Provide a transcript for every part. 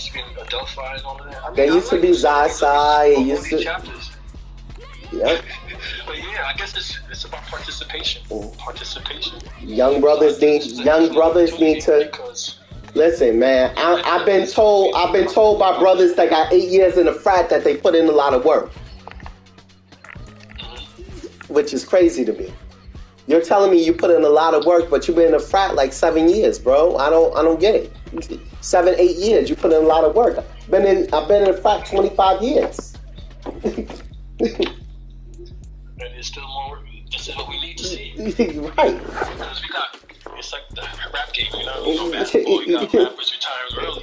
used to be in Adelphi and all of that. I mean, They used to be Zai. Used to. Chapters. Yep. But yeah, I guess it's about participation. Participation. Young brothers need to listen, man. I've been told by brothers that got 8 years in the frat that they put in a lot of work, which is crazy to me. You're telling me you put in a lot of work, but you've been in a frat like 7 years, bro. I don't get it. 7, 8 years, you put in a lot of work. I've been in a frat 25 years. And there's still more work. This is what we need to see. Right. Because it's like the rap game, you know basketball, you got rappers retiring early.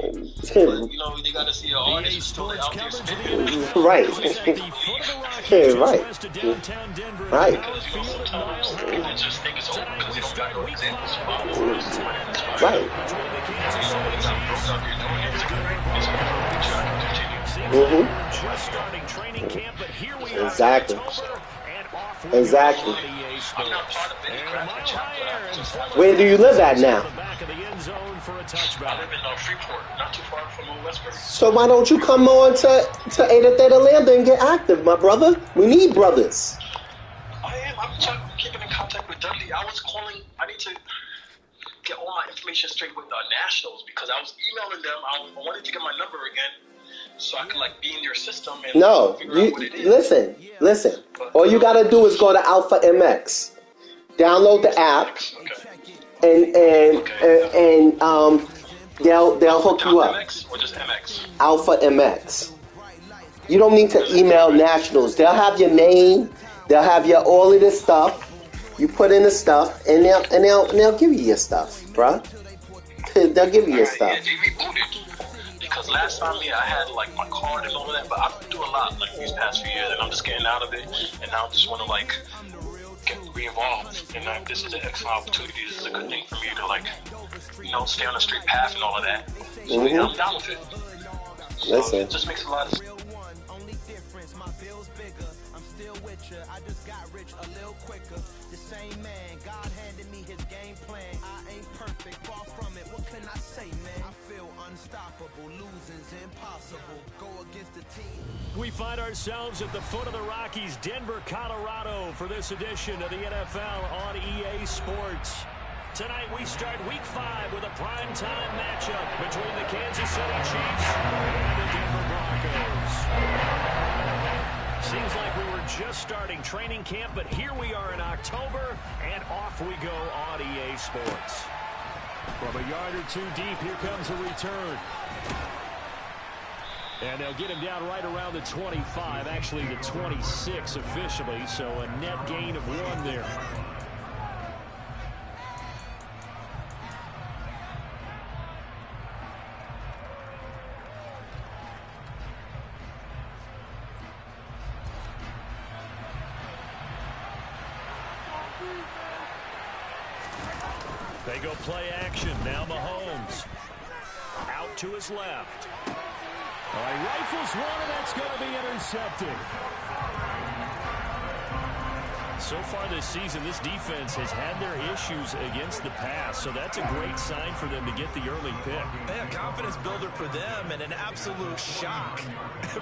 But, they got to see an artist who's still out there spinning. Right. Right. Right. Because, sometimes people just think it's over because they don't got no examples of right. Exactly. Exactly. I'm not part of any graduate chapter. Where do you live at now? I live in Freeport, not too far from Westbury. So why don't you come on to Ada Theta Lambda and get active, my brother? We need brothers. I am. I'm keeping in contact with Dudley. I was calling. I need to get all my information straight with Nationals because I was emailing them. I wanted to get my number again so I could be in their system and figure out what it is. Listen. All you gotta do is go to Alpha MX, download the app, and they'll hook you up. MX or just MX? Alpha MX. You don't need to email Nationals. They'll have your name. They'll have all of this stuff. You put in the stuff, and they'll give you your stuff, bruh. They'll give you your stuff. Yeah, they rebooted. Because last time, I had my card and all of that, but I've been doing a lot these past few years, and I'm just getting out of it, and now I just want to get re-involved. And this is an excellent opportunity. This is a good thing for me to stay on a straight path and all of that. So yeah, I'm down with it. So listen, it just makes a lot of sense. I just got rich a little quicker. The same man, God handed me his game plan. I ain't perfect, far from it. What can I say, man? I feel unstoppable. Losing's impossible. Go against the team. We find ourselves at the foot of the Rockies, Denver, Colorado, for this edition of the NFL on EA Sports. Tonight we start Week 5 with a primetime matchup between the Kansas City Chiefs and the Denver Broncos. Seems like we were just starting training camp, but here we are in October, and off we go on EA Sports. From a yard or two deep, here comes a return. And they'll get him down right around the 25, actually the 26 officially, so a net gain of 1 there. They go play action. Now Mahomes. Out to his left. He rifles one, and that's going to be intercepted. So far this season, this defense has had their issues against the pass, so that's a great sign for them to get the early pick. Yeah, confidence builder for them and an absolute shock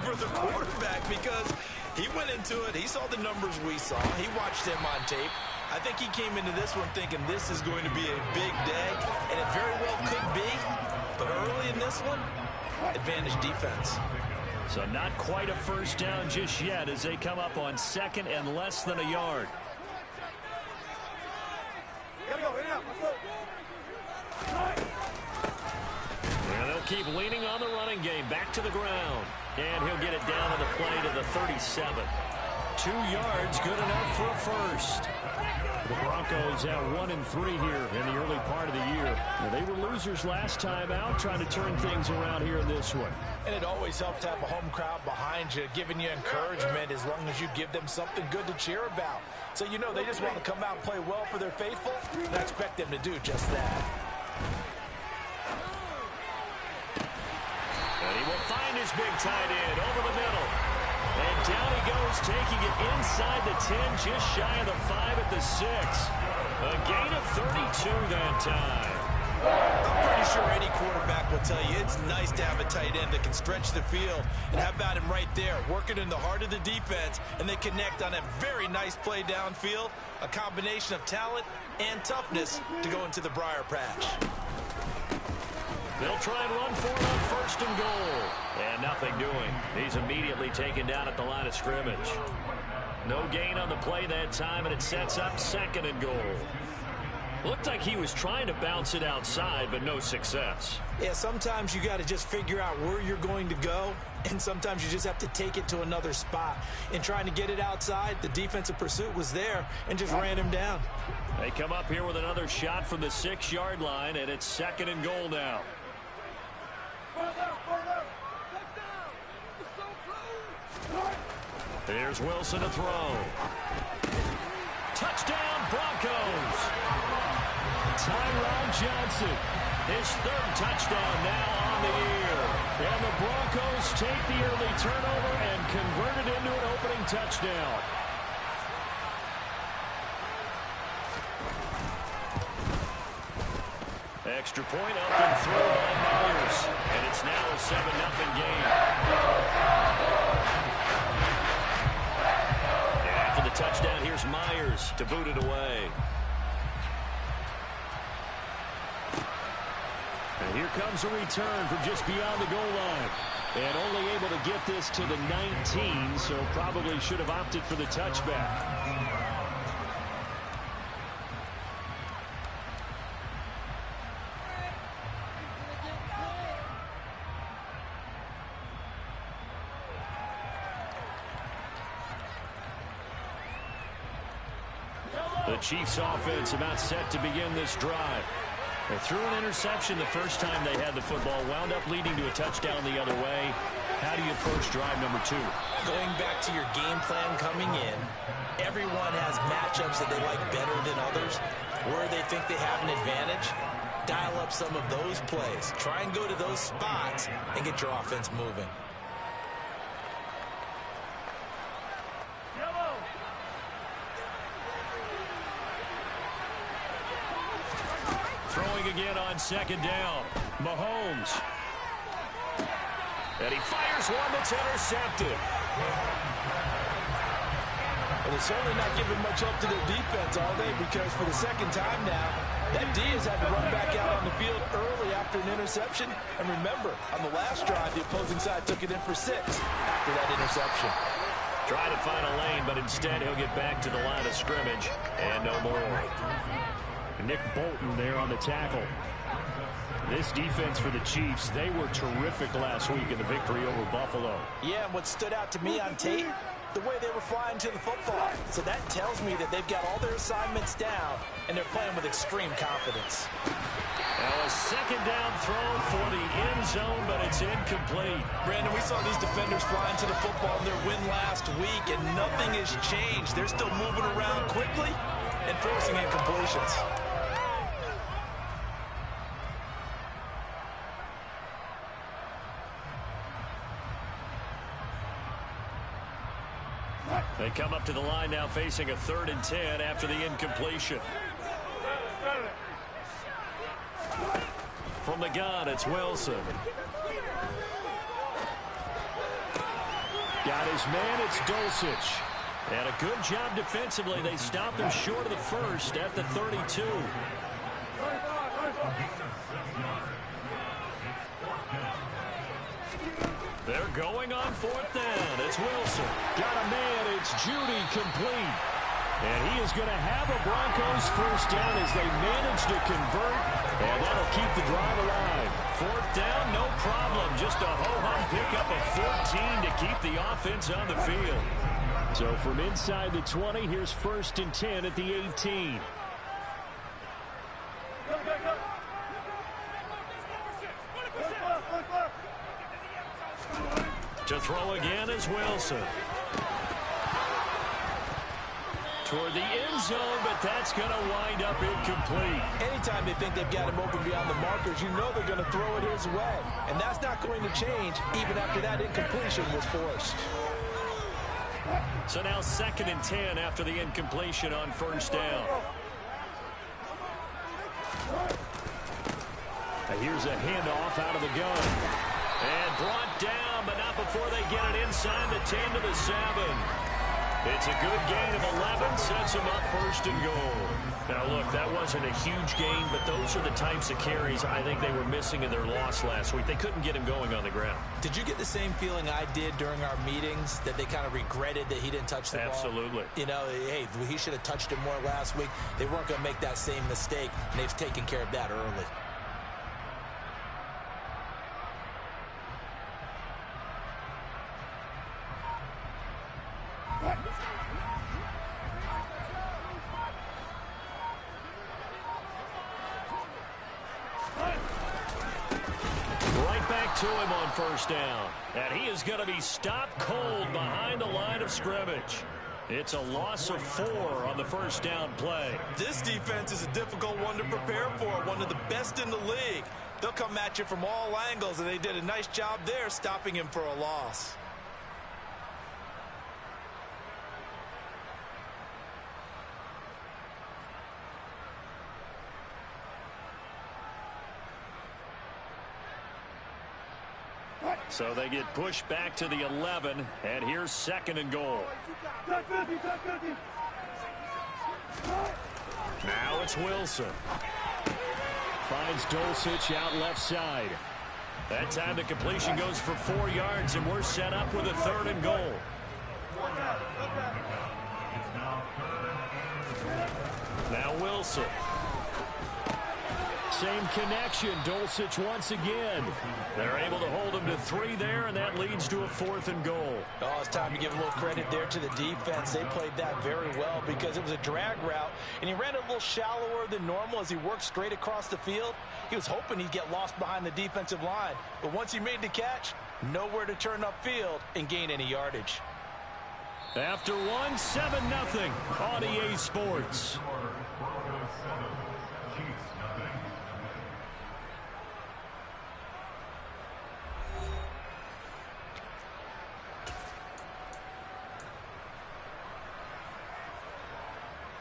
for the quarterback because he went into it. He saw the numbers we saw. He watched them on tape. I think he came into this one thinking this is going to be a big day, and it very well could be. But early in this one, advantage defense. So not quite a first down just yet as they come up on second and less than a yard. And they'll keep leaning on the running game. Back to the ground. And he'll get it down on the play to the 37. 2 yards, good enough for a first. The Broncos at 1-3 here in the early part of the year. Now, they were losers last time out, trying to turn things around here in this one. And it always helps to have a home crowd behind you, giving you encouragement as long as you give them something good to cheer about. So you know they just want to come out and play well for their faithful, and I expect them to do just that. And he will find his big tight end over the middle. And down he goes, taking it inside the 10, just shy of the 5 at the 6. A gain of 32 that time. I'm pretty sure any quarterback will tell you it's nice to have a tight end that can stretch the field. And how about him right there, working in the heart of the defense, and they connect on a very nice play downfield, a combination of talent and toughness to go into the briar patch. They'll try and run for it on 1st and goal. And nothing doing. He's immediately taken down at the line of scrimmage. No gain on the play that time, and it sets up 2nd and goal. Looked like he was trying to bounce it outside, but no success. Yeah, sometimes you got to just figure out where you're going to go, and sometimes you just have to take it to another spot. In trying to get it outside, the defensive pursuit was there and just ran him down. They come up here with another shot from the 6-yard line, and it's 2nd and goal now. Here's Wilson to throw. Touchdown, Broncos. Tyron Johnson, his 3rd touchdown now on the year. And the Broncos take the early turnover and convert it into an opening touchdown. Extra point up and through by Myers. And it's now a 7-0 game. And after the touchdown, here's Myers to boot it away. And here comes a return from just beyond the goal line. And only able to get this to the 19, so probably should have opted for the touchback. The Chiefs offense about set to begin this drive. They threw an interception the first time they had the football, wound up leading to a touchdown the other way. How do you approach drive number 2? Going back to your game plan coming in, everyone has matchups that they like better than others. Where they think they have an advantage, dial up some of those plays. Try and go to those spots and get your offense moving. Throwing again on 2nd down. Mahomes. And he fires one that's intercepted. And it's certainly not giving much up to their defense, are they? Because for the 2nd time now, that D has had to run back out on the field early after an interception. And remember, on the last drive, the opposing side took it in for 6 after that interception. Try to find a lane, but instead he'll get back to the line of scrimmage. And no more. Nick Bolton there on the tackle. This defense for the Chiefs, they were terrific last week in the victory over Buffalo. Yeah, and what stood out to me on tape, the way they were flying to the football. So that tells me that they've got all their assignments down, and they're playing with extreme confidence. Now a 2nd down throw for the end zone, but it's incomplete. Brandon, we saw these defenders flying to the football in their win last week, and nothing has changed. They're still moving around quickly and forcing incompletions. They come up to the line now facing a 3rd and 10 after the incompletion. From the gun, it's Wilson. Got his man, it's Dulcich. And a good job defensively. They stopped him short of the 1st at the 32. They're going on 4th down. It's Wilson. Got a man. It's Judy complete. And he is going to have a Broncos 1st down as they manage to convert. And that'll keep the drive alive. 4th down, no problem. Just a ho-hum pickup of 14 to keep the offense on the field. So from inside the 20, here's 1st and 10 at the 18. To throw again is Wilson. Toward the end zone, but that's going to wind up incomplete. Anytime they think they've got him open beyond the markers, you know they're going to throw it his way. And that's not going to change even after that incompletion was forced. So now 2nd and 10 after the incompletion on 1st down. Here's a handoff out of the gun. And brought down, but not before they get it inside the 10 to the 7. It's a good gain of 11, sets him up first and goal. Now, look, that wasn't a huge gain, but those are the types of carries I think they were missing in their loss last week. They couldn't get him going on the ground. Did you get the same feeling I did during our meetings, that they kind of regretted that he didn't touch the ball? Absolutely. You know, hey, he should have touched it more last week. They weren't going to make that same mistake, and they've taken care of that early. To him on first down, and he is going to be stopped cold behind the line of scrimmage. It's a loss of 4 on the first down play. This defense is a difficult one to prepare for, one of the best in the league. They'll come at you from all angles, and they did a nice job there stopping him for a loss. So they get pushed back to the 11, and here's second and goal. Now it's Wilson. Finds Dulcich out left side. That time the completion goes for 4 yards, and we're set up with a third and goal. Now Wilson. Same connection. Dulcich once again. They're able to hold him to 3 there, and that leads to a 4th and goal. Oh, it's time to give a little credit there to the defense. They played that very well because it was a drag route, and he ran a little shallower than normal as he worked straight across the field. He was hoping he'd get lost behind the defensive line, but once he made the catch, nowhere to turn upfield and gain any yardage. After 1, 7-0 on EA Sports.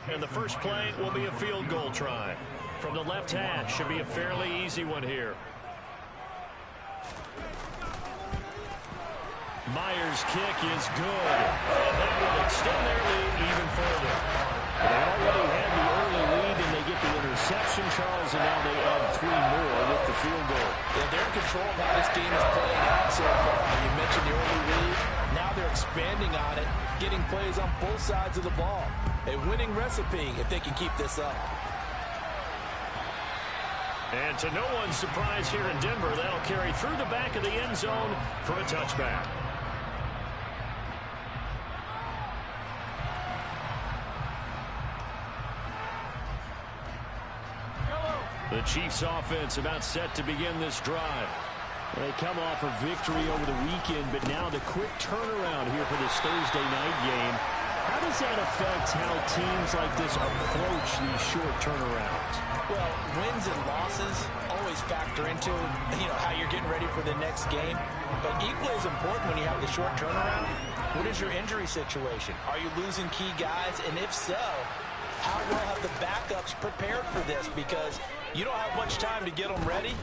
And the first play will be a field goal try. From the left hash, should be a fairly easy one here. Myers' kick is good. And that will extend their lead even further. They already had the early lead, and they get the interception, Charles, and now they add 3 more with the field goal. Yeah, they're in control of how this game is playing out so far. You mentioned the early lead. Now they're expanding on it, getting plays on both sides of the ball. A winning recipe if they can keep this up. And to no one's surprise here in Denver, that'll carry through the back of the end zone for a touchback. The Chiefs offense about set to begin this drive. They come off a victory over the weekend, but now the quick turnaround here for this Thursday night game. How does that affect how teams like this approach these short turnarounds? Well, wins and losses always factor into, how you're getting ready for the next game. But equally as important when you have the short turnaround, what is your injury situation? Are you losing key guys? And if so, how well have the backups prepared for this? Because you don't have much time to get them ready.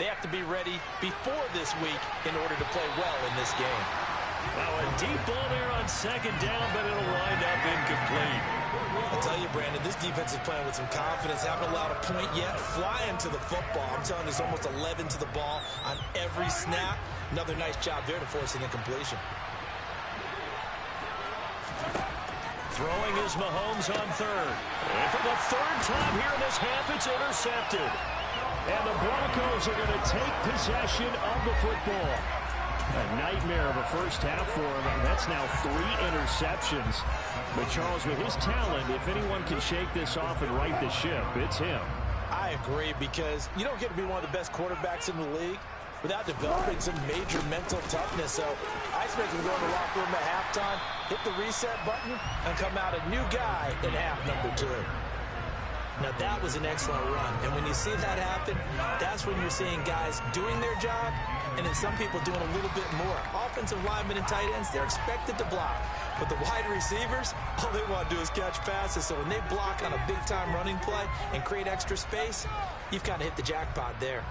They have to be ready before this week in order to play well in this game. Now a deep ball there on second down, but it'll wind up incomplete. I tell you, Brandon, this defense is playing with some confidence. Haven't allowed a point yet. Flying to the football. I'm telling you, there's almost 11 to the ball on every snap. Another nice job there to force an incompletion. Throwing is Mahomes on third. And for the third time here in this half, it's intercepted. And the Broncos are going to take possession of the football. A nightmare of a first half for him, and that's now 3 interceptions. But Charles, with his talent, if anyone can shake this off and right the ship, it's him. I agree, because you don't get to be one of the best quarterbacks in the league without developing some major mental toughness. So I expect him to go in the locker room at halftime, hit the reset button, and come out a new guy in half number 2. Now, that was an excellent run. And when you see that happen, that's when you're seeing guys doing their job and then some people doing a little bit more. Offensive linemen and tight ends, they're expected to block. But the wide receivers, all they want to do is catch passes. So when they block on a big-time running play and create extra space, you've kind of hit the jackpot there.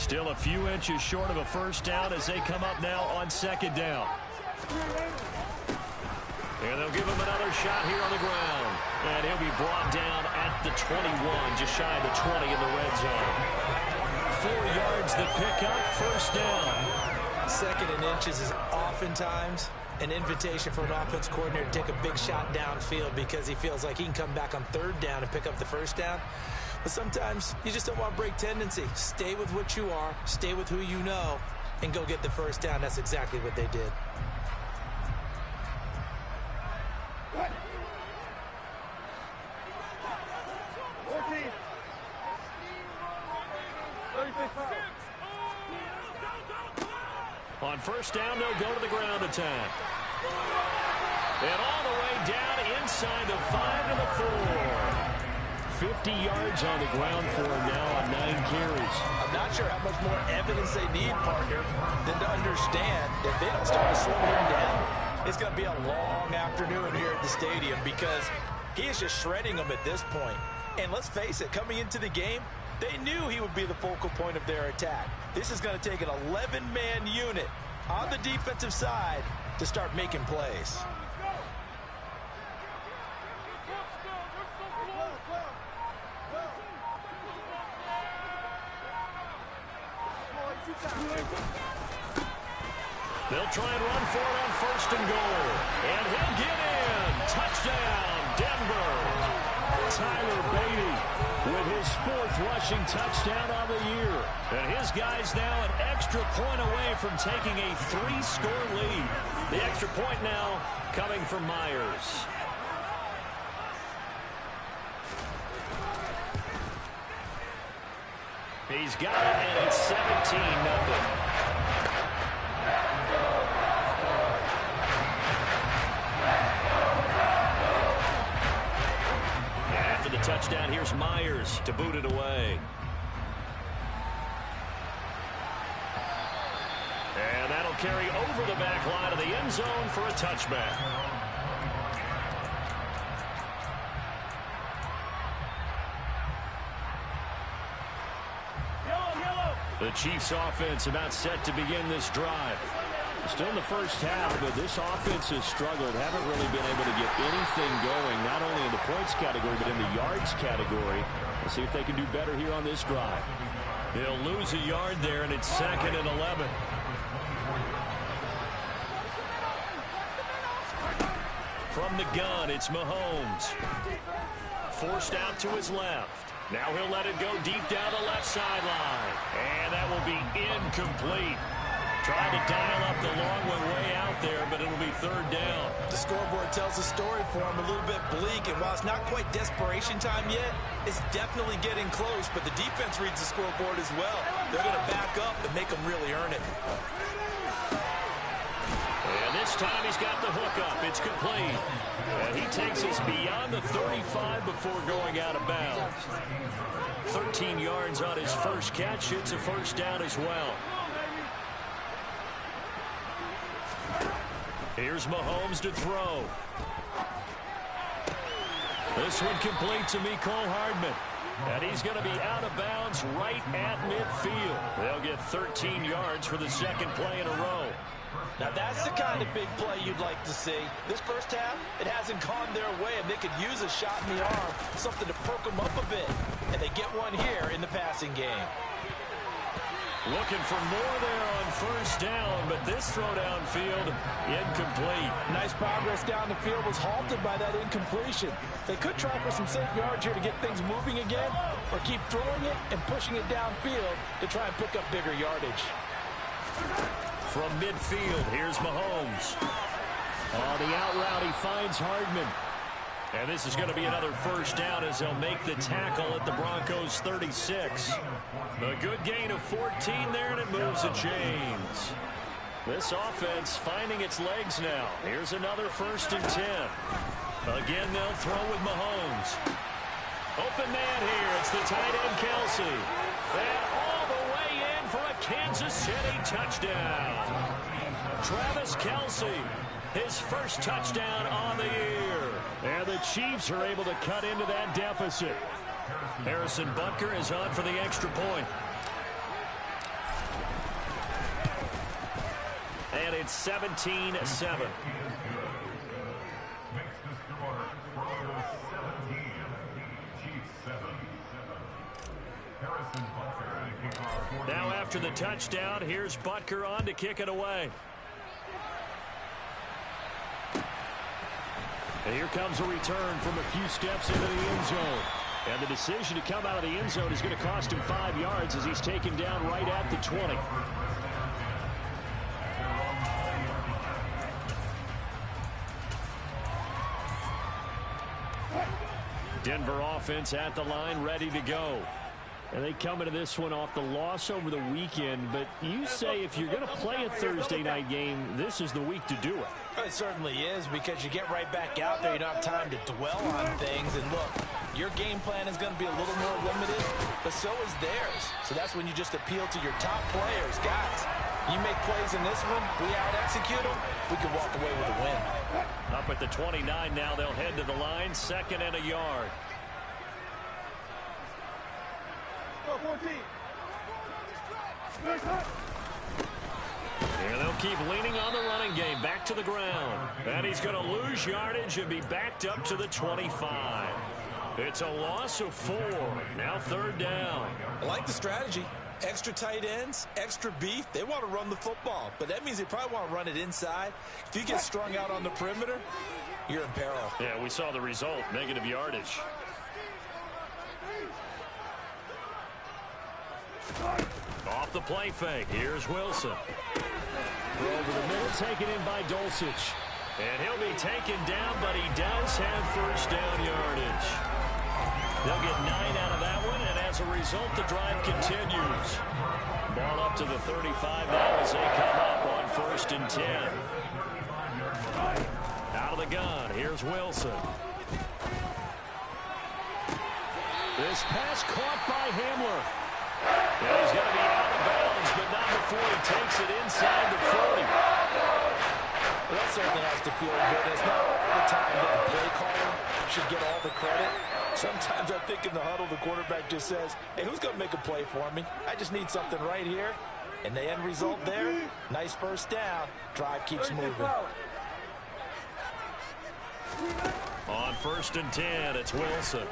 Still a few inches short of a first down as they come up now on second down. And they'll give him another shot here on the ground. And he'll be brought down at the 21, just shy of the 20 in the red zone. 4 yards that pick up, first down. Second and inches is oftentimes an invitation for an offense coordinator to take a big shot downfield because he feels like he can come back on third down and pick up the first down. But sometimes you just don't want to break tendency. Stay with what you are, stay with who you know, and go get the first down. That's exactly what they did. On first down, they'll go to the ground attack. And all the way down inside the 5 to the 4. 50 yards on the ground for him now on 9 carries. I'm not sure how much more evidence they need, partner, than to understand that they don't start to slow him down. It's going to be a long afternoon here at the stadium because he is just shredding them at this point. And let's face it, coming into the game, they knew he would be the focal point of their attack. This is going to take an 11-man unit on the defensive side to start making plays. They'll try and run for it on first and goal. And he'll get in. Touchdown, Denver. Tyler Beatty with his 4th rushing touchdown on the year. And his guys now an extra point away from taking a 3-score lead. The extra point now coming from Myers. He's got it, and it's 17-0. After the touchdown, here's Myers to boot it away. And that'll carry over the back line of the end zone for a touchback. The Chiefs offense about set to begin this drive. Still in the first half, but this offense has struggled. Haven't really been able to get anything going, not only in the points category, but in the yards category. We'll see if they can do better here on this drive. They'll lose a yard there, and it's 2nd and 11. From the gun, it's Mahomes. Forced out to his left. Now he'll let it go deep down the left sideline. And that will be incomplete. Tried to dial up the long one way out there, but it'll be 3rd down. The scoreboard tells the story for him, a little bit bleak, and while it's not quite desperation time yet, it's definitely getting close, but the defense reads the scoreboard as well. They're going to back up and make them really earn it. And this time he's got the hook up. It's complete. And he takes us beyond the 35 before going out of bounds. 13 yards on his first catch. It's a first down as well. Here's Mahomes to throw. This one complete to Mecole Hardman. And he's going to be out of bounds right at midfield. They'll get 13 yards for the second play in a row. Now that's the kind of big play you'd like to see. This first half, it hasn't gone their way, and they could use a shot in the arm, something to perk them up a bit. And they get one here in the passing game. Looking for more there on first down, but this throw downfield, incomplete. Nice progress down the field was halted by that incompletion. They could try for some safe yards here to get things moving again, or keep throwing it and pushing it downfield to try and pick up bigger yardage. From midfield, here's Mahomes. On the out route, he finds Hardman. And this is going to be another first down as they'll make the tackle at the Broncos' 36. A good gain of 14 there, and it moves the chains. This offense finding its legs now. Here's another 1st and 10. Again, they'll throw with Mahomes. Open man here. It's the tight end, Kelsey. And all the way in for a Kansas City touchdown. Travis Kelsey, his first touchdown on the year. And the Chiefs are able to cut into that deficit. Harrison Butker is on for the extra point. and it's 17-7. Now after the touchdown, here's Butker on to kick it away. And here comes a return from a few steps into the end zone. And the decision to come out of the end zone is going to cost him 5 yards as he's taken down right at the 20. Denver offense at the line, ready to go. And they come into this one off the loss over the weekend. But you say if you're going to play a Thursday night game, this is the week to do it. It certainly is, because you get right back out there. You don't have time to dwell on things. And look, your game plan is going to be a little more limited, but so is theirs. So that's when you just appeal to your top players. Guys, you make plays in this one, we out-execute them, we can walk away with a win. Up at the 29 now, they'll head to the line, 2nd and a yard. And they'll keep leaning on the running game. Back to the ground. And he's going to lose yardage and be backed up to the 25. It's a loss of 4. Now 3rd down. I like the strategy. Extra tight ends, extra beef. They want to run the football, but that means they probably want to run it inside. If you get strung out on the perimeter, you're in peril. Yeah, we saw the result. Negative yardage. Off the play fake. Here's Wilson. Throw over the middle, taken in by Dulcich. And he'll be taken down, but he does have 1st down yardage. They'll get 9 out of that one, and as a result, the drive continues. Ball up to the 35 now as they come up on 1st and 10. Out of the gun, here's Wilson. This pass caught by Hamler. And he's going to be out of bounds, but not before he takes it inside the 40. Well, that certainly has to feel good. It's not all the time that the play caller should get all the credit. Sometimes I think in the huddle, the quarterback just says, hey, who's going to make a play for me? I just need something right here. And the end result there, nice 1st down. Drive keeps moving. On 1st and 10, it's Wilson.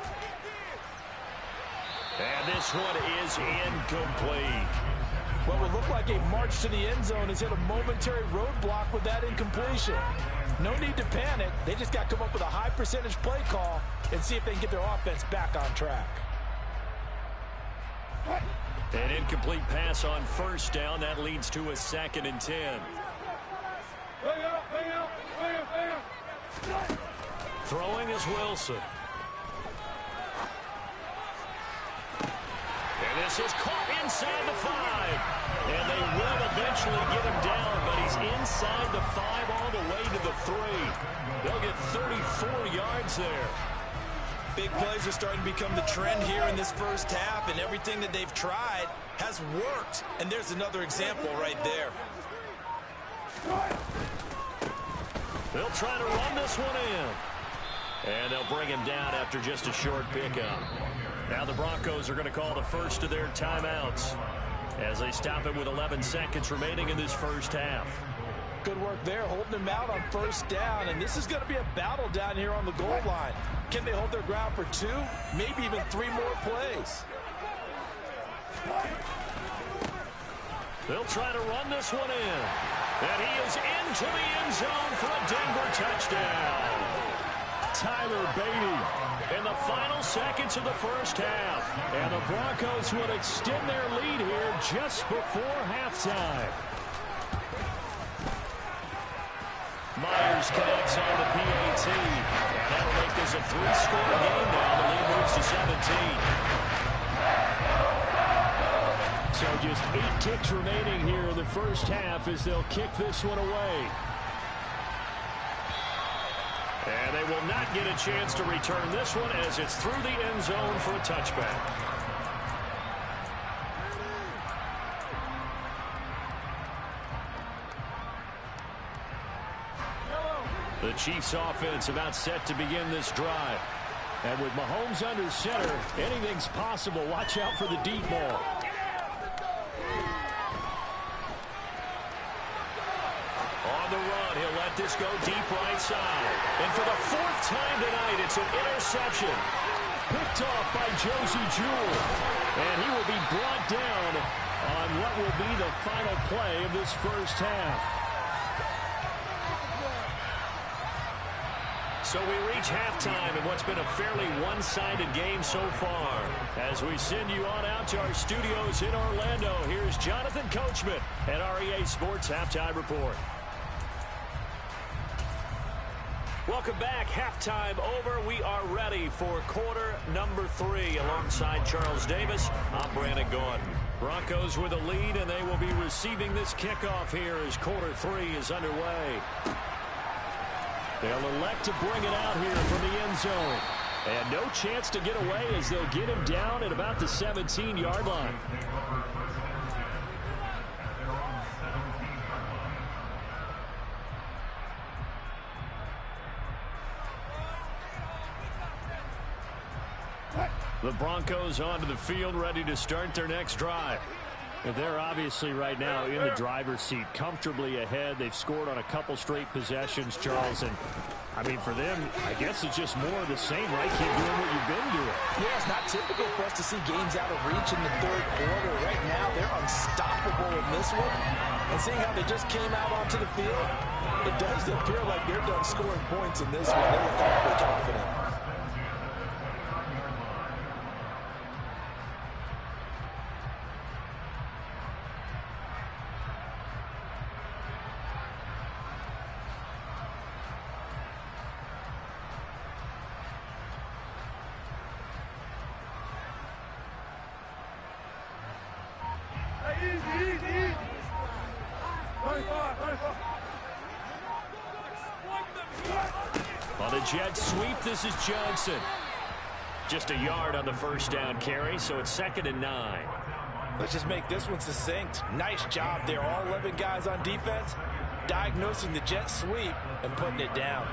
And this one is incomplete. What would look like a march to the end zone has hit a momentary roadblock with that incompletion. No need to panic. They just got to come up with a high percentage play call and see if they can get their offense back on track. An incomplete pass on 1st down. That leads to a 2nd and 10. Throwing is Wilson. And this is caught inside the 5. And they will eventually get him down, but he's inside the 5 all the way to the 3. They'll get 34 yards there. Big plays are starting to become the trend here in this 1st half, and everything that they've tried has worked. And there's another example right there. They'll try to run this one in. And they'll bring him down after just a short pickup. Now the Broncos are going to call the first of their timeouts as they stop it with 11 seconds remaining in this 1st half. Good work there, holding them out on 1st down, and this is going to be a battle down here on the goal line. Can they hold their ground for 2, maybe even 3 more plays? They'll try to run this one in. And he is into the end zone for a Denver touchdown. Tyler Beatty in the final seconds of the 1st half. And the Broncos would extend their lead here just before halftime. Myers connects on the PAT. And that'll make this a 3-score game now. The lead moves to 17. So just 8 ticks remaining here in the 1st half as they'll kick this one away. And they will not get a chance to return this one as it's through the end zone for a touchback. The Chiefs offense about set to begin this drive. And with Mahomes under center, anything's possible. Watch out for the deep ball. this go deep right side. And for the fourth time tonight, it's an interception. Picked off by Josie Jewell. And he will be brought down on what will be the final play of this first half. So we reach halftime in what's been a fairly one-sided game so far. As we send you on out to our studios in Orlando, here's Jonathan Coachman at REA Sports Halftime Report. Welcome back. Halftime over. We are ready for quarter number 3. Alongside Charles Davis, I'm Brandon Gordon. Broncos with a lead, and they will be receiving this kickoff here as quarter 3 is underway. They'll elect to bring it out here from the end zone. And no chance to get away as they'll get him down at about the 17-yard line. The Broncos onto the field, ready to start their next drive. They're obviously right now in the driver's seat, comfortably ahead. They've scored on a couple straight possessions, Charles. And, I mean, for them, I guess it's just more of the same, right? Keep doing what you've been doing. Yeah, it's not typical for us to see games out of reach in the third quarter. Right now, they're unstoppable in this one. And seeing how they just came out onto the field, it does appear like they're done scoring points in this one. They look awfully confident. On the jet sweep, this is Johnson. Just a yard on the first down carry, so it's 2nd and 9. Let's just make this one succinct. Nice job there. All 11 guys on defense diagnosing the jet sweep and putting it down.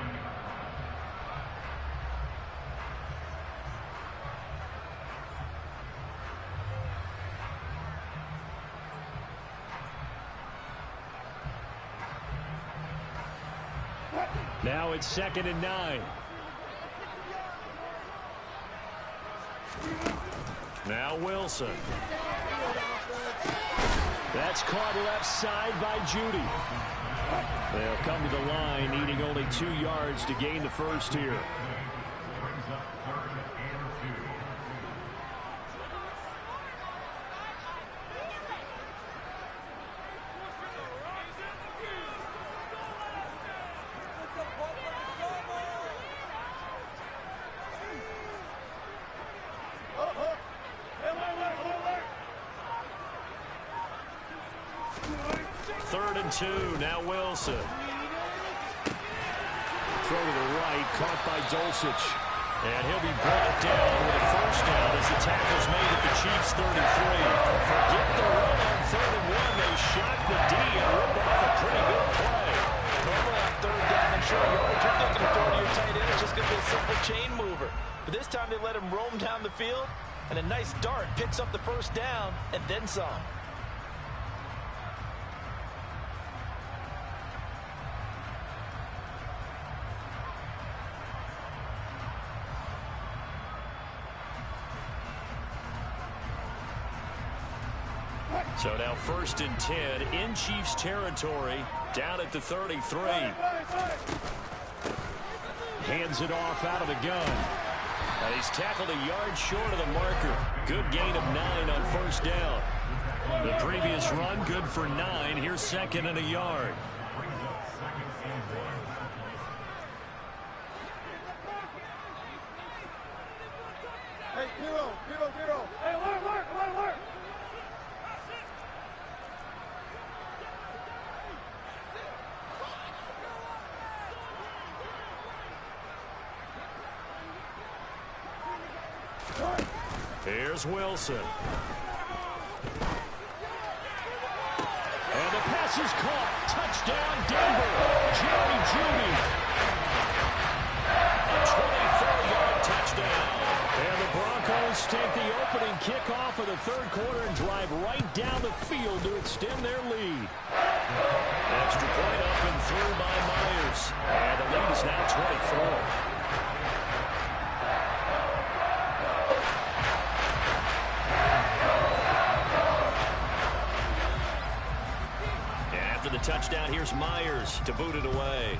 Now it's 2nd and 9. Now Wilson. That's caught left side by Judy. They'll come to the line, needing only 2 yards to gain the first here. Third and 2, now Wilson. Throw to the right, caught by Dulcich. And he'll be brought down with a first down as the tackle's made at the Chiefs' 33. Forget the run on 3rd and 1. They shot the D and ripped off a pretty good play. Normally on 3rd down and short yardage, you're thinking of throwing to your tight end. It's just going to be a simple chain mover. But this time they let him roam down the field, and a nice dart picks up the first down and then some. So now 1st and 10 in Chiefs territory, down at the 33. Hands it off out of the gun. And he's tackled a yard short of the marker. Good gain of 9 on first down. The previous run, good for 9. Here's 2nd and a yard. Hey, Hero. Hey, work. Here's Wilson. And the pass is caught. Touchdown, Denver. Jerry Jeudy. A 24-yard touchdown. And the Broncos take the opening kickoff of the 3rd quarter and drive right down the field to extend their lead. And extra point up and through by Myers. And the lead is now 24. After the touchdown, here's Myers to boot it away.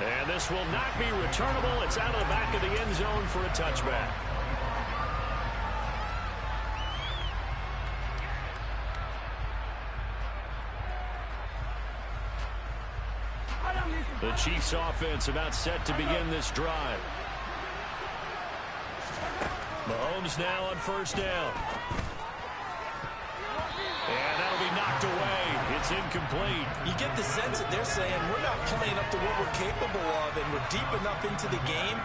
And this will not be returnable. It's out of the back of the end zone for a touchback. The Chiefs offense about set to begin this drive. Mahomes now on first down. And that'll be knocked away. It's incomplete. You get the sense that they're saying we're not playing up to what we're capable of, and we're deep enough into the game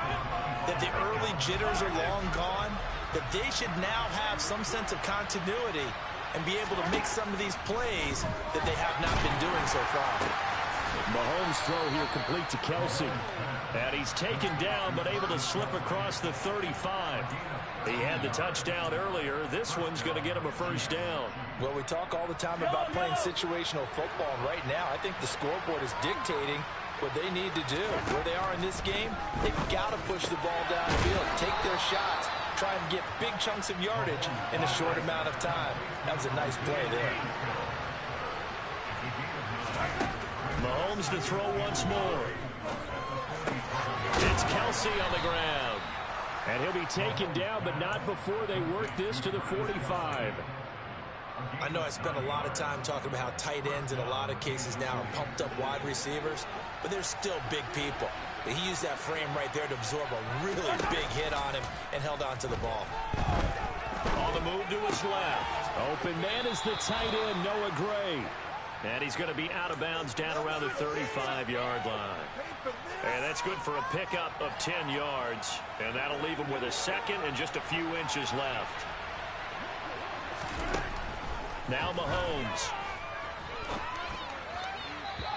that the early jitters are long gone, that they should now have some sense of continuity and be able to make some of these plays that they have not been doing so far. Mahomes' throw here complete to Kelsey. And he's taken down but able to slip across the 35. He had the touchdown earlier. This one's going to get him a first down. Well, we talk all the time about playing situational football, and right now I think the scoreboard is dictating what they need to do. Where they are in this game, they've got to push the ball downfield, take their shots, try and get big chunks of yardage in a short amount of time. That was a nice play there. Mahomes to throw once more. It's Kelsey on the ground. And he'll be taken down, but not before they work this to the 45. I know I spent a lot of time talking about how tight ends in a lot of cases now are pumped up wide receivers, but they're still big people. But he used that frame right there to absorb a really big hit on him and held on to the ball. On the move to his left. Open man is the tight end, Noah Gray. And he's going to be out of bounds down around the 35-yard line. And that's good for a pickup of 10 yards. And that'll leave him with a second and just a few inches left. Now Mahomes.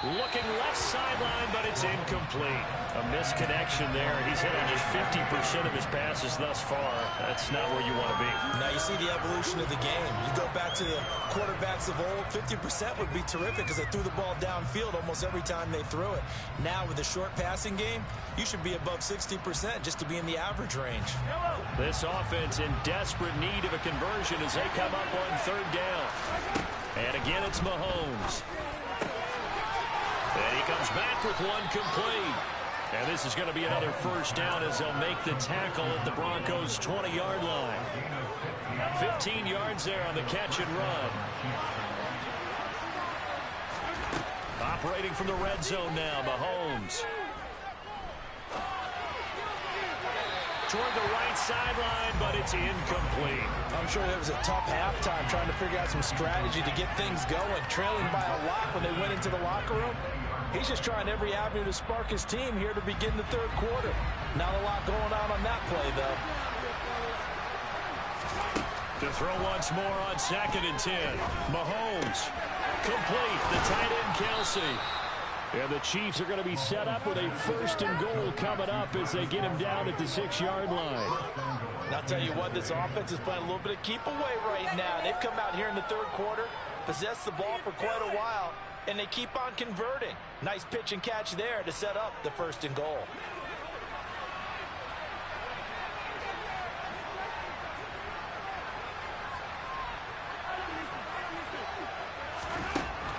Looking left sideline, but it's incomplete. A misconnection there. He's hit on just 50% of his passes thus far. That's not where you want to be. Now you see the evolution of the game. You go back to the quarterbacks of old, 50% would be terrific because they threw the ball downfield almost every time they threw it. Now with the short passing game, you should be above 60% just to be in the average range. This offense in desperate need of a conversion as they come up on third down. And again, it's Mahomes. And he comes back with one complete. And this is going to be another first down as they'll make the tackle at the Broncos' 20-yard line. 15 yards there on the catch and run. Operating from the red zone now, Mahomes. Toward the right sideline, but it's incomplete. I'm sure there was a tough halftime trying to figure out some strategy to get things going, trailing by a lot when they went into the locker room. He's just trying every avenue to spark his team here to begin the third quarter. Not a lot going on that play, though. To throw once more on 2nd and 10. Mahomes. Complete. The tight end, Kelsey. And the Chiefs are going to be set up with a 1st and goal coming up as they get him down at the 6-yard line. And I'll tell you what, this offense is playing a little bit of keep away right now. They've come out here in the third quarter, possessed the ball for quite a while, and they keep on converting. Nice pitch and catch there to set up the 1st and goal.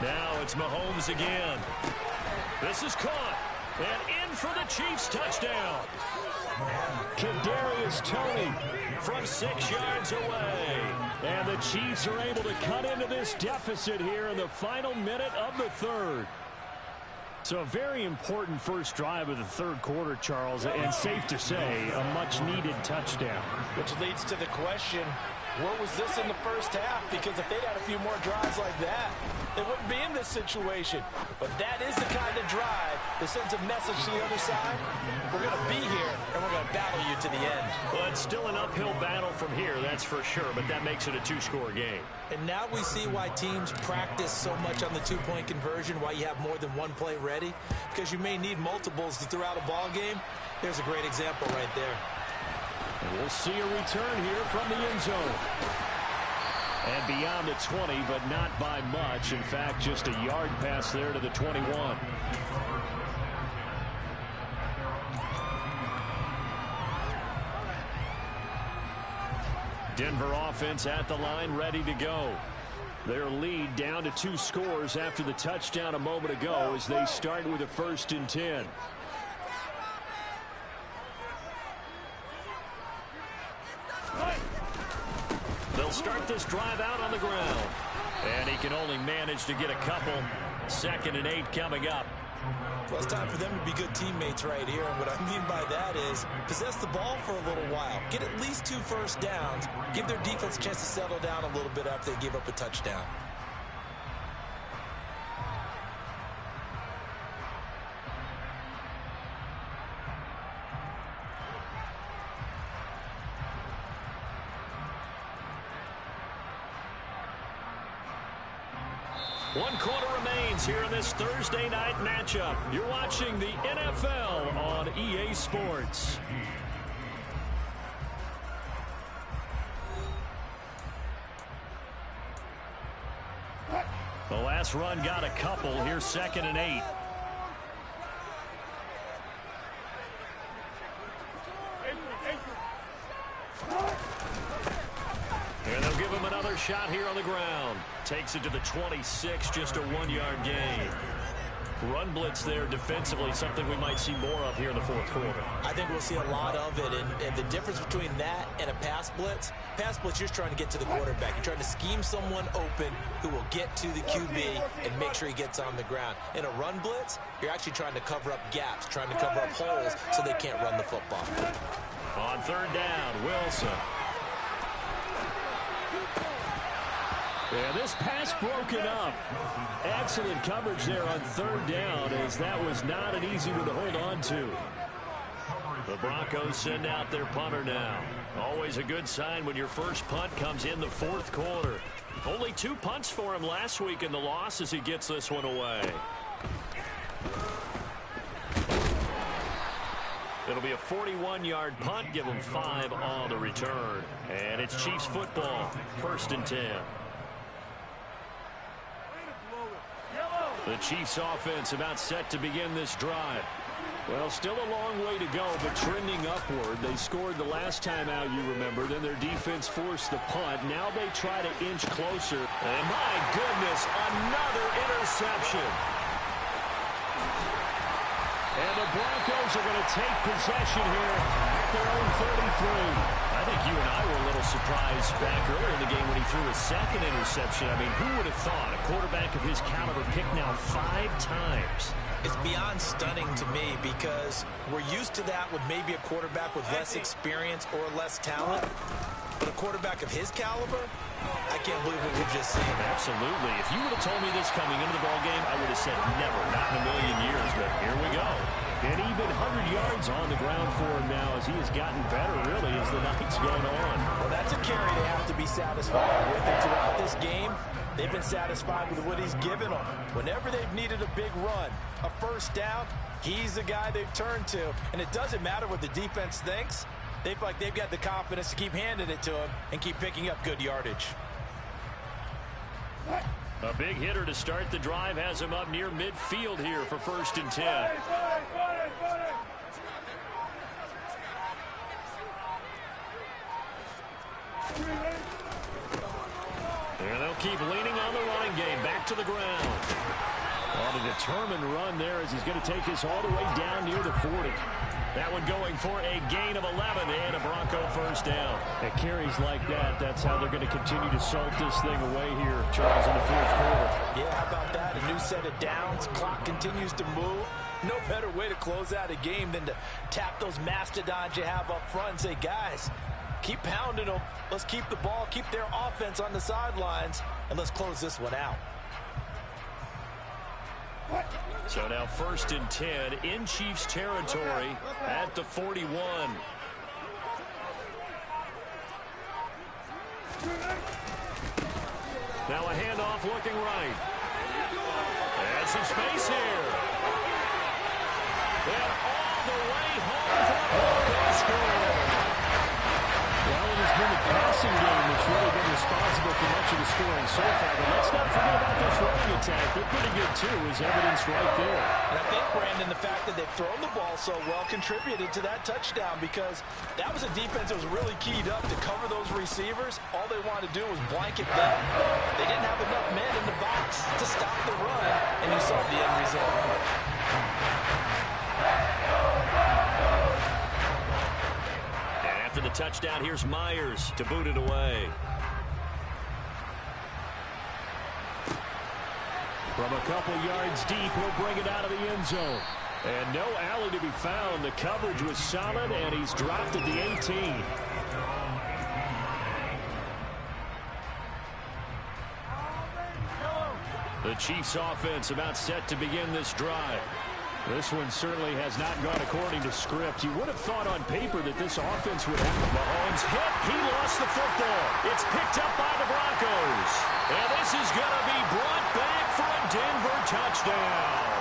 Now it's Mahomes again. This is caught. And in for the Chiefs touchdown. Kadarius Toney from 6 yards away. And the Chiefs are able to cut into this deficit here in the final minute of the third. So a very important first drive of the third quarter, Charles, and safe to say, a much-needed touchdown. Which leads to the question, where was this in the first half? Because if they'd had a few more drives like that, they wouldn't be in this situation. But that is the kind of drive that sends a message to the other side. We're going to be here, and we're going to battle you to the end. Well, it's still an uphill battle from here, that's for sure, but that makes it a 2-score game. And now we see why teams practice so much on the 2-point conversion, why you have more than one play ready, because you may need multiples to throw out a ball game. There's a great example right there. And we'll see a return here from the end zone. And beyond the 20, but not by much. In fact, just a yard pass there to the 21. Denver offense at the line, ready to go. Their lead down to 2 scores after the touchdown a moment ago as they start with a 1st and 10. They'll start this drive out on the ground. And he can only manage to get a couple. 2nd and 8 coming up. Well, it's time for them to be good teammates right here. And what I mean by that is possess the ball for a little while. Get at least 2 first downs. Give their defense a chance to settle down a little bit after they give up a touchdown. One quarter remains here in this Thursday night matchup. You're watching the NFL on EA Sports. The last run got a couple. Here's 2nd and 8. And they'll give him another shot here on the ground. Takes it to the 26, just a 1-yard gain. Run blitz there defensively, something we might see more of here in the 4th quarter. I think we'll see a lot of it, and the difference between that and a pass blitz, you're just trying to get to the quarterback. You're trying to scheme someone open who will get to the QB and make sure he gets on the ground. In a run blitz, you're actually trying to cover up gaps, trying to cover up holes so they can't run the football. On 3rd down, Wilson. Yeah, this pass broken up. Excellent coverage there on 3rd down, as that was not an easy one to hold on to. The Broncos send out their punter now. Always a good sign when your first punt comes in the 4th quarter. Only 2 punts for him last week in the loss as he gets this one away. It'll be a 41-yard punt. Give him 5 on the return. And it's Chiefs football. 1st and 10. The Chiefs offense about set to begin this drive. Well, still a long way to go, but trending upward. They scored the last time out, you remember. Then their defense forced the punt. Now they try to inch closer. And my goodness, another interception. And the Broncos are going to take possession here at their own 33. I think you and I were a little surprised back earlier in the game when he threw a 2nd interception. I mean, who would have thought a quarterback of his caliber picked now 5 times? It's beyond stunning to me because we're used to that with maybe a quarterback with less experience or less talent. But a quarterback of his caliber, I can't believe what we've just seen. Absolutely. If you would have told me this coming into the ballgame, I would have said never, not in a million years. But here we go. And even 100 yards on the ground for him now as he has gotten better, really, as the night's gone on. Well, that's a carry they have to be satisfied with. And throughout this game, they've been satisfied with what he's given them. Whenever they've needed a big run, a 1st down, he's the guy they've turned to. And it doesn't matter what the defense thinks. They feel like they've got the confidence to keep handing it to him and keep picking up good yardage. A big hitter to start the drive has him up near midfield here for 1st and 10. And they'll keep leaning on the running game. Back to the ground. On a determined run there as he's going to take this all the way down near the 40. That one going for a gain of 11 and a Bronco 1st down. At carries like that, that's how they're going to continue to salt this thing away here, Charles, in the 4th quarter. Yeah, how about that? A new set of downs. Clock continues to move. No better way to close out a game than to tap those mastodons you have up front and say, guys, keep pounding them. Let's keep the ball, keep their offense on the sidelines, and let's close this one out. So now 1st and 10 in Chiefs territory at the 41. Now a handoff looking right. And some space here. And all the way home for a Broncos score. Well, it has been the passing game that's really been responsible for much of the so far, but let's not forget about this running attack. They're pretty good, too, as evidence right there. And I think, Brandon, the fact that they've thrown the ball so well contributed to that touchdown because that was a defense that was really keyed up to cover those receivers. All they wanted to do was blanket them. They didn't have enough men in the box to stop the run, and you saw the end result. And after the touchdown, here's Myers to boot it away. From a couple yards deep, he'll bring it out of the end zone. And no alley to be found. The coverage was solid, and he's dropped at the 18. The Chiefs' offense about set to begin this drive. This one certainly has not gone according to script. You would have thought on paper that this offense would have. Mahomes hit. He lost the football. It's picked up by the Broncos. And this is going to be brought back for a Denver touchdown.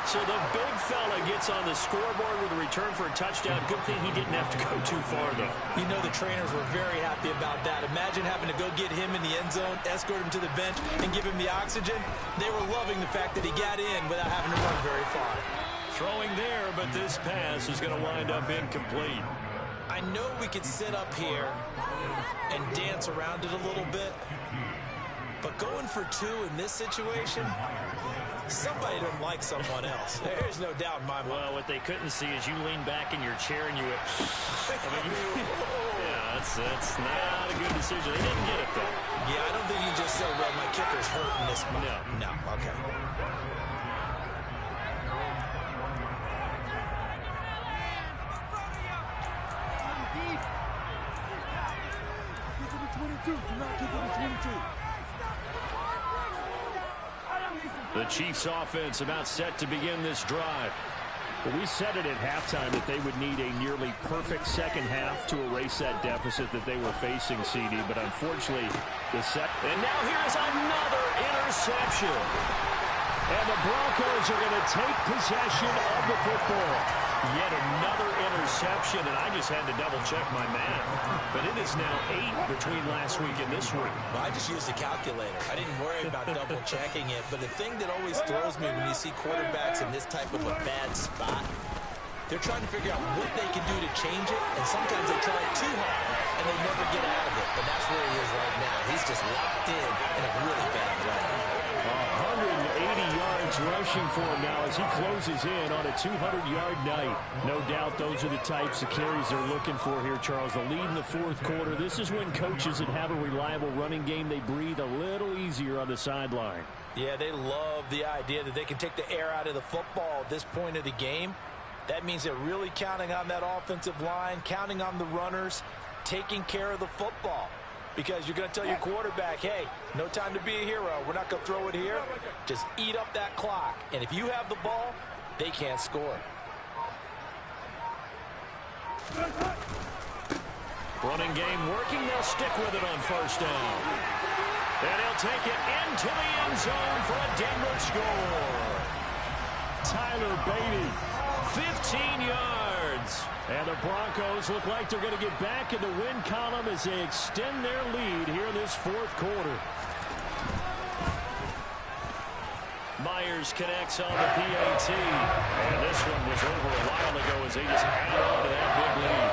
So the big fella gets on the scoreboard with a return for a touchdown. Good thing he didn't have to go too far, though. You know the trainers were very happy about that. Imagine having to go get him in the end zone, escort him to the bench, and give him the oxygen. They were loving the fact that he got in without having to run very far. Throwing there, but this pass is going to wind up incomplete. I know we could sit up here and dance around it a little bit, but going for two in this situation, somebody doesn't like someone else. There's no doubt in my mind. Well, what they couldn't see is you lean back in your chair and you went, yeah, that's not a good decision. They didn't get it, though. Yeah, I don't think you just said, well, my kicker's hurting this spot. No, okay. The Chiefs' offense about set to begin this drive. Well, we said it at halftime that they would need a nearly perfect second half to erase that deficit that they were facing, CD. But unfortunately, and now here's another interception. And the Broncos are going to take possession of the football. Yet another interception, and I just had to double-check my math. But it is now 8 between last week and this week. Well, I just used a calculator. I didn't worry about double-checking it. But the thing that always throws me when you see quarterbacks in this type of a bad spot, they're trying to figure out what they can do to change it, and sometimes they try too hard, and they never get out of it. And that's where he is right now. He's just locked in a really bad way. 180 yards rushing for him now as he closes in on a 200-yard night. No doubt those are the types of carries they're looking for here, Charles. The lead in the fourth quarter. This is when coaches that have a reliable running game, they breathe a little easier on the sideline. Yeah, they love the idea that they can take the air out of the football at this point of the game. That means they're really counting on that offensive line, counting on the runners, taking care of the football. Because you're going to tell your quarterback, hey, no time to be a hero. We're not going to throw it here. Just eat up that clock. And if you have the ball, they can't score. Running game working. They'll stick with it on first down. And he'll take it into the end zone for a Denver score. Tyler Beatty, 15 yards. And the Broncos look like they're going to get back in the win column as they extend their lead here in this fourth quarter. Myers connects on the PAT. And this one was over a while ago as they just add on to that big lead.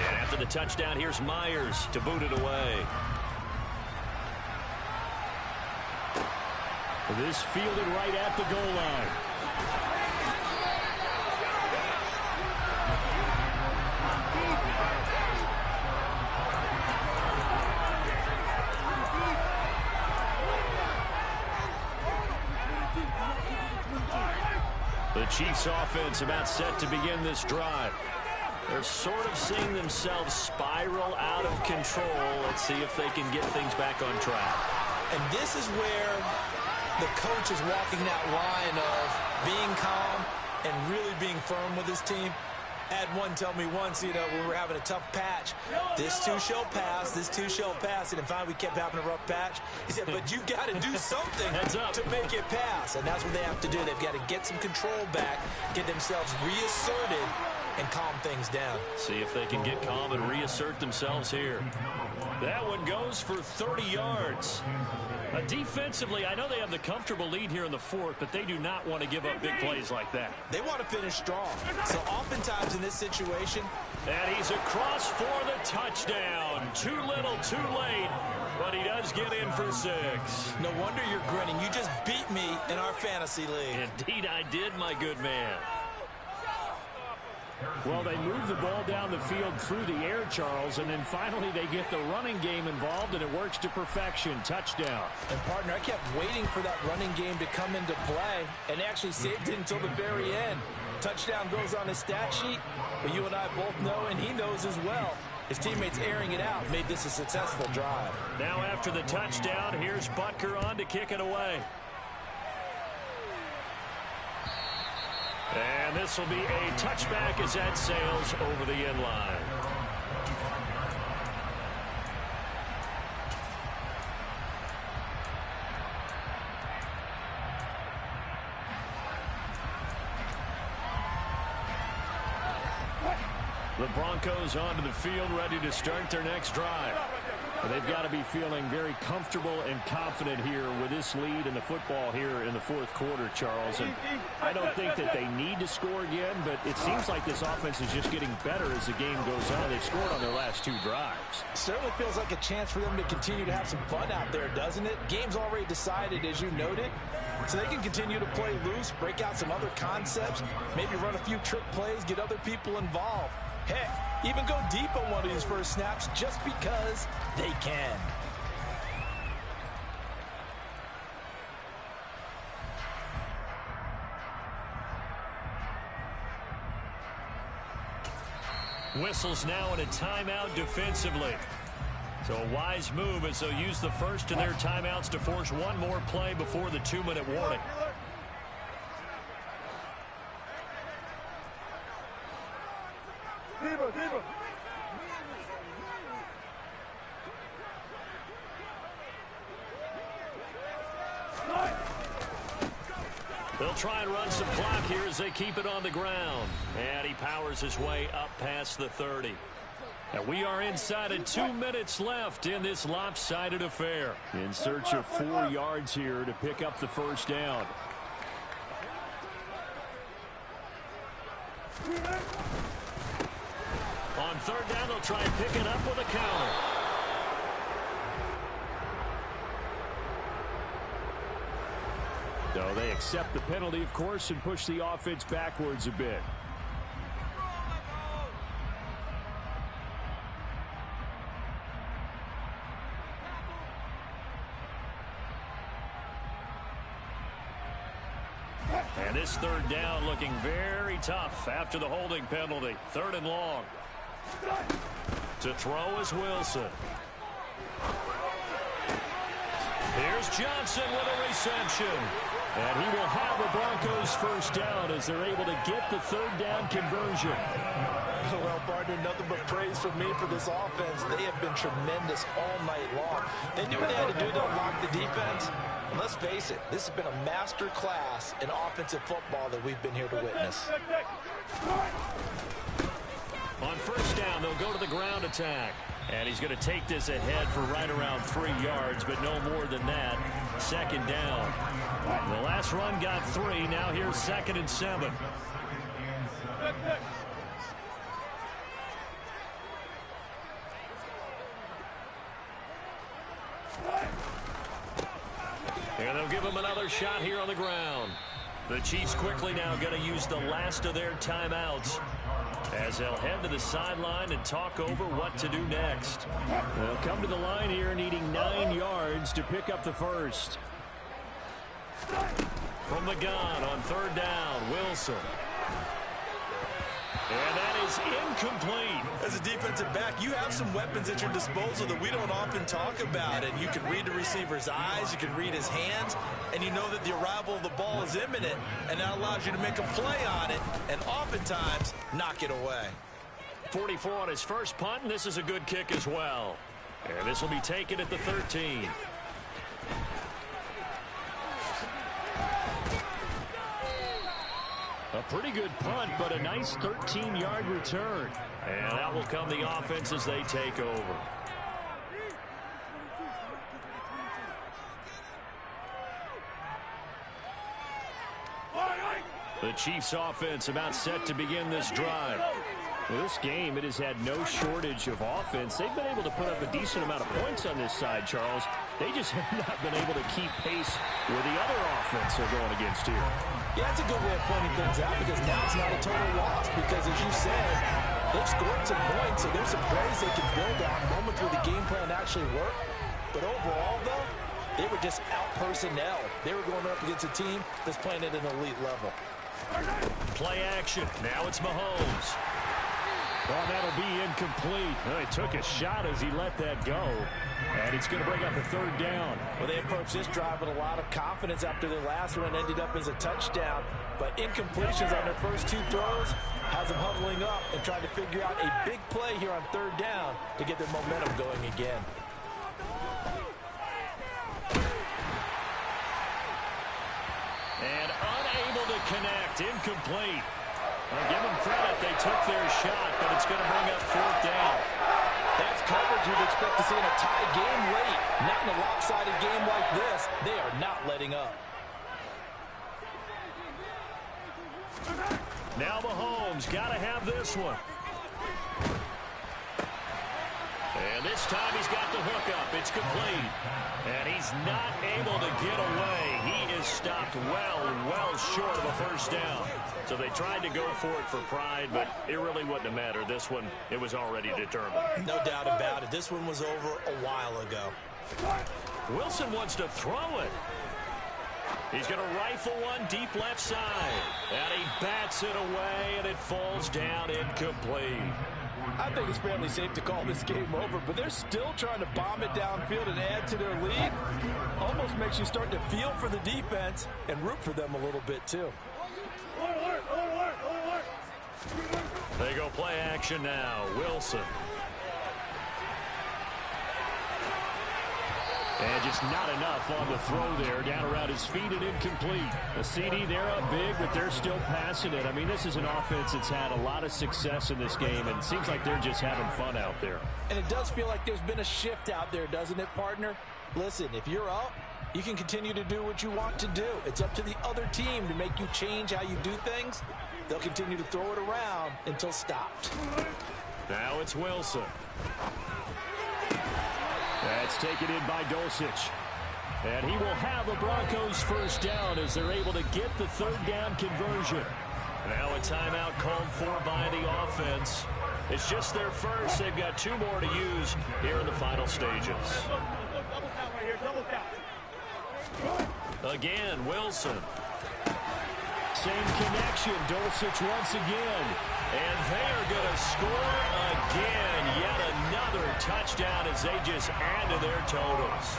And after the touchdown, here's Myers to boot it away. This fielded right at the goal line. The Chiefs' offense about set to begin this drive. They're sort of seeing themselves spiral out of control. Let's see if they can get things back on track. And this is where the coach is walking that line of being calm and really being firm with his team. Had one tell me once, we were having a tough patch. This too shall pass, this too shall pass. And finally we kept having a rough patch. He said, but you got to do something to make it pass. And that's what they have to do. They've got to get some control back, get themselves reasserted, and calm things down. See if they can get calm and reassert themselves here. That one goes for 30 yards. Defensively, I know they have the comfortable lead here in the fourth, but they do not want to give up big plays like that. They want to finish strong. So oftentimes in this situation. And he's across for the touchdown. Too little, too late, but he does get in for 6. No wonder you're grinning. You just beat me in our fantasy league. Indeed I did, my good man. Well, they move the ball down the field through the air, Charles, and then finally they get the running game involved, and it works to perfection. Touchdown. And, partner, I kept waiting for that running game to come into play and actually saved it until the very end. Touchdown goes on his stat sheet, but you and I both know, and he knows as well, his teammates airing it out made this a successful drive. Now after the touchdown, here's Butker on to kick it away. And this will be a touchback as that sails over the end line. The Broncos onto the field, ready to start their next drive. They've got to be feeling very comfortable and confident here with this lead in the football here in the fourth quarter, Charles. And I don't think that they need to score again, but it seems like this offense is just getting better as the game goes on. They've scored on their last 2 drives. Certainly feels like a chance for them to continue to have some fun out there, doesn't it? Game's already decided, as you noted, so they can continue to play loose, break out some other concepts, maybe run a few trick plays, get other people involved. Heck, even go deep on one of these first snaps just because they can. Whistles now in a timeout defensively. So a wise move as they'll use the first of their timeouts to force one more play before the 2-minute warning. They'll try and run some clock here as they keep it on the ground. And he powers his way up past the 30. And we are inside of 2 minutes left in this lopsided affair. In search of 4 yards here to pick up the first down. On third down, they'll try and pick it up with a counter. So they accept the penalty, of course, and push the offense backwards a bit. And this third down looking very tough after the holding penalty. 3rd and long. To throw is Wilson. Here's Johnson with a reception. And he will have the Broncos first down as they're able to get the 3rd down conversion. Well, partner, nothing but praise from me for this offense. They have been tremendous all night long. They knew what they had to do to unlock the defense. And let's face it, this has been a master class in offensive football that we've been here to witness. On first down, they'll go to the ground attack. And he's going to take this ahead for right around 3 yards, but no more than that. 2nd down. The last run got 3. Now here's 2nd and 7. And they'll give him another shot here on the ground. The Chiefs quickly now going to use the last of their timeouts as they'll head to the sideline and talk over what to do next. They'll come to the line here needing 9 yards to pick up the first. From the gun on 3rd down, Wilson. And that is incomplete. As a defensive back, you have some weapons at your disposal that we don't often talk about. And you can read the receiver's eyes, you can read his hands, and you know that the arrival of the ball is imminent, and that allows you to make a play on it and oftentimes knock it away. 44 on his first punt, and this is a good kick as well. And this will be taken at the 13. A pretty good punt, but a nice 13-yard return. And that will come the offense as they take over. The Chiefs offense about set to begin this drive. Well, this game, it has had no shortage of offense. They've been able to put up a decent amount of points on this side, Charles. They just have not been able to keep pace with the other offense they're going against here. Yeah, that's a good way of pointing things out because now it's not a total loss because, as you said, they've scored some points, so there's some plays they can build on, moments where the game plan actually worked. But overall, though, they were just out personnel. They were going up against a team that's playing at an elite level. Play action. Now it's Mahomes. Well, that'll be incomplete. Well, he took a shot as he let that go. And it's going to bring up a third down. Well, they approached this drive with a lot of confidence after their last one ended up as a touchdown. But incompletions on their first two throws has them huddling up and trying to figure out a big play here on third down to get their momentum going again. And unable to connect. Incomplete. Well, give them credit. They took their shot, but it's going to bring up fourth down. That's coverage you'd expect to see in a tie game late. Not in a lopsided game like this. They are not letting up. Now Mahomes got to have this one. And this time he's got the hookup. It's complete. And he's not able to get away. He is stopped well short of a first down. So they tried to go for it for pride, but it really wouldn't have mattered. This one, it was already determined. No doubt about it. This one was over a while ago. Wilson wants to throw it. He's going to rifle one deep left side. And he bats it away, and it falls down incomplete. I think it's fairly safe to call this game over, but they're still trying to bomb it downfield and add to their lead. Almost makes you start to feel for the defense and root for them a little bit, too. They go play action now. Wilson. And just not enough on the throw there. Down around his feet and incomplete. The CD, they're up big, but they're still passing it. I mean, this is an offense that's had a lot of success in this game, and it seems like they're just having fun out there. And it does feel like there's been a shift out there, doesn't it, partner? Listen, if you're up, you can continue to do what you want to do. It's up to the other team to make you change how you do things. They'll continue to throw it around until stopped. Now it's Wilson. That's taken in by Dulcich. And he will have the Broncos first down as they're able to get the third down conversion. Now a timeout called for by the offense. It's just their first. They've got two more to use here in the final stages. Again, Wilson. Same connection. Dulcich once again. And they are going to score again. Yet another touchdown as they just add to their totals.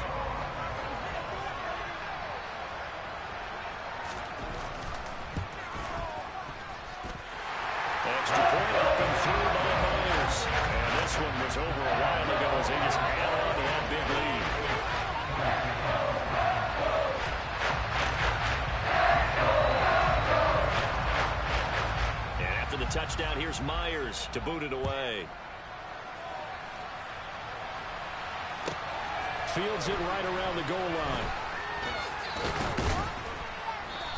Extra point up and through by Myers. And this one was over a while ago as they just add on to that big lead. And after the touchdown, here's Myers to boot it away. Fields it right around the goal line.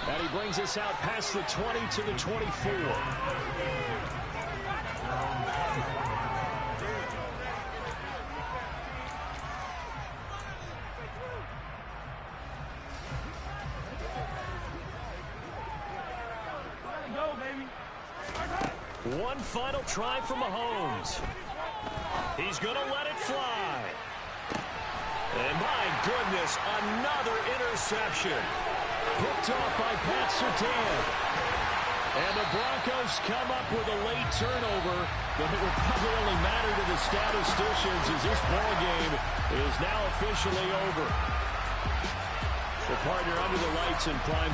And he brings us out past the 20 to the 24. One final try for Mahomes. He's going to let it fly. And my goodness, another interception. Picked off by Pat Surtain. And the Broncos come up with a late turnover, but it will probably only matter to the statisticians as this ball game is now officially over. The partner under the lights in primetime.